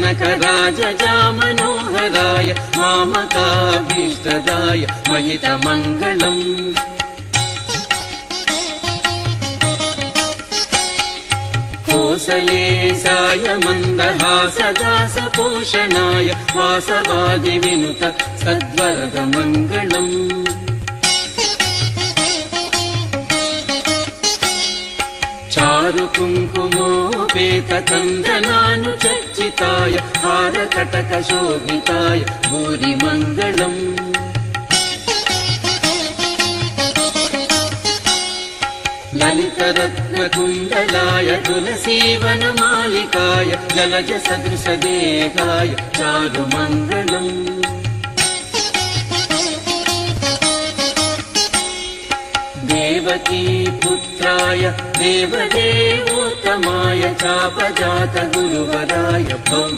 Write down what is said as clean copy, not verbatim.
जनकराजजामनोहराय मामकाभीष्टदाय महितमङ्गलम् कोसलेशाय मन्दहासदासपोषणाय वासवादिविनुत सद्वरदमङ्गलम् चारुकुङ्कुमोपेतकन्दनानुचर्चिताय हारकटकशोभिताय भूरिमङ्गलम् ललितरत्नकुण्डलाय तुलसीवनमालिकाय जलजसदृशदेहाय चारुमङ्गलम् देवकी पुत्राय देवदेवोत्तमाय चापजात गुरुवराय भव्य